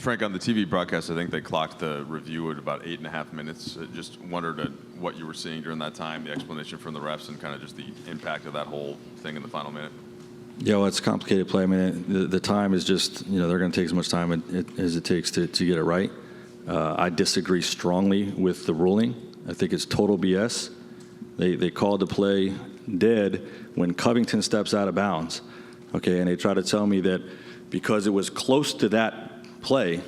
Frank, on the TV broadcast, I think they clocked the review at about 8.5 minutes. Just wondered what you were seeing during that time, the explanation from the refs, and kind of just the impact of that whole thing in the final minute. Yeah, well, it's a complicated play. I mean, the time is just, they're going to take as much time as it takes to get it right. I disagree strongly with the ruling. I think it's total BS. They called the play dead when Covington steps out of bounds. Okay, and they try to tell me that because it was close to that play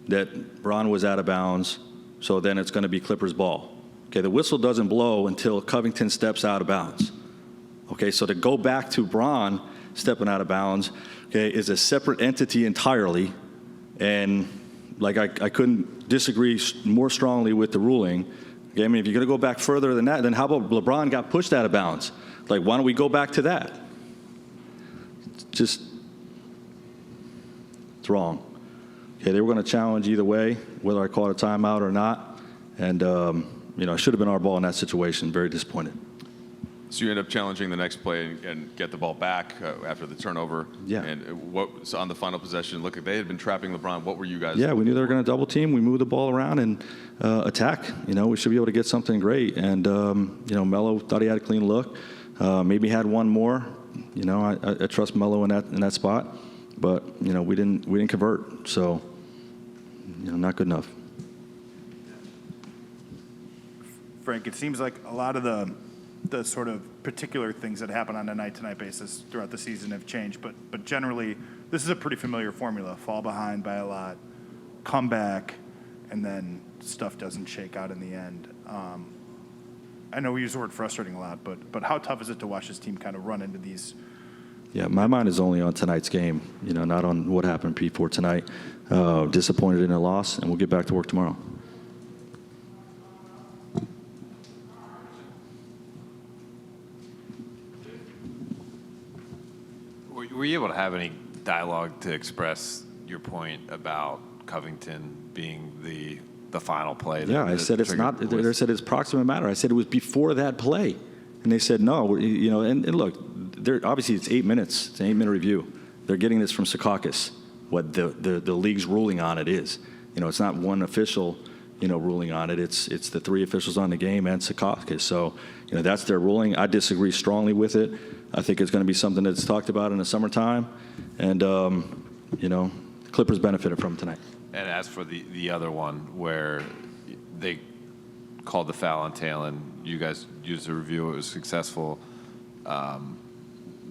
that Braun was out of bounds, so then it's going to be Clippers ball. Okay, the whistle doesn't blow until Covington steps out of bounds. Okay, so to go back to Braun stepping out of bounds, okay, is a separate entity entirely, and like I couldn't disagree more strongly with the ruling. Okay, I mean, if you're going to go back further than that, then how about LeBron got pushed out of bounds? Like, why don't we go back to that? It's wrong. Okay, they were going to challenge either way, whether I call it a timeout or not. And, it should have been our ball in that situation. Very disappointed. So you end up challenging the next play and get the ball back after the turnover. Yeah. And what was on the final possession? Look, they had been trapping LeBron. What were you guys? Yeah, we knew they were going to double team. We moved the ball around and attack. We should be able to get something great. And, Melo thought he had a clean look. Maybe had one more. I trust Melo in that spot. But, we didn't convert. So, not good enough. Frank, it seems like a lot of the sort of particular things that happen on a night-to-night basis throughout the season have changed, but generally this is a pretty familiar formula: fall behind by a lot, come back, and then stuff doesn't shake out in the end. I know we use the word frustrating a lot, but how tough is it to watch this team kind of run into these? Yeah, my mind is only on tonight's game, not on what happened before tonight. Disappointed in a loss, and we'll get back to work tomorrow. Were you able to have any dialogue to express your point about Covington being the final play? Yeah, I said it's not. They said it's proximate matter. I said it was before that play, and they said no. And look, obviously it's 8 minutes. It's an 8-minute review. They're getting this from Secaucus. What the league's ruling on it is. It's not one official, ruling on it. It's the 3 officials on the game and Secaucus. So, that's their ruling. I disagree strongly with it. I think it's going to be something that's talked about in the summertime, and Clippers benefited from tonight. And as for the other one where they called the foul on Talon, you guys used the review, it was successful.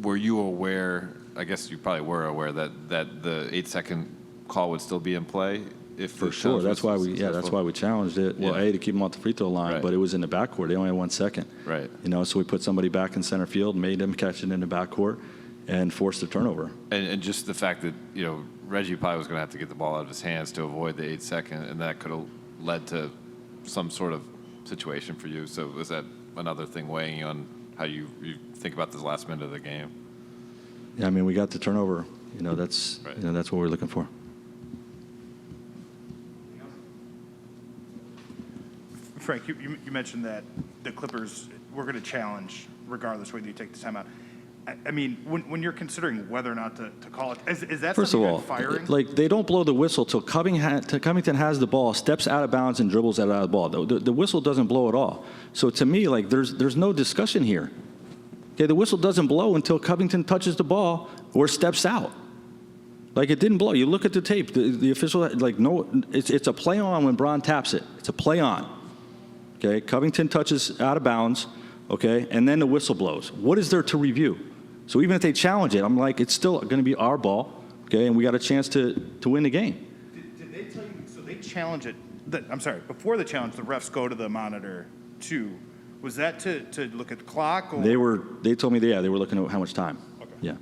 Were you aware, I guess you probably were aware, that the 8-second call would still be in play? For sure. That's why we challenged it. Well, to keep them off the free throw line, right. But it was in the backcourt. They only had 1 second. Right. So we put somebody back in center field, made them catch it in the backcourt, and forced the turnover. And just the fact that, Reggie probably was going to have to get the ball out of his hands to avoid the 8-second, and that could have led to some sort of situation for you. So was that another thing weighing on how you think about this last minute of the game? Yeah, I mean, we got the turnover. That's right. That's what we're looking for. Frank, you mentioned that the Clippers were going to challenge regardless whether you take the timeout. I mean, when you're considering whether or not to call it, is that first of all, firing? Like, they don't blow the whistle till Covington has the ball, steps out of bounds, and dribbles out of the ball. The whistle doesn't blow at all. So to me, like, there's no discussion here. Okay, the whistle doesn't blow until Covington touches the ball or steps out. Like, it didn't blow. You look at the tape. The official, like, no, it's a play on when Braun taps it. It's a play on. Okay, Covington touches out of bounds, okay, and then the whistle blows. What is there to review? So even if they challenge it, I'm like, it's still going to be our ball, okay, and we got a chance to win the game. Did they tell you, so they challenge it, before the challenge, the refs go to the monitor too. Was that to look at the clock? Or? They told me, they were looking at how much time. Okay. Yeah.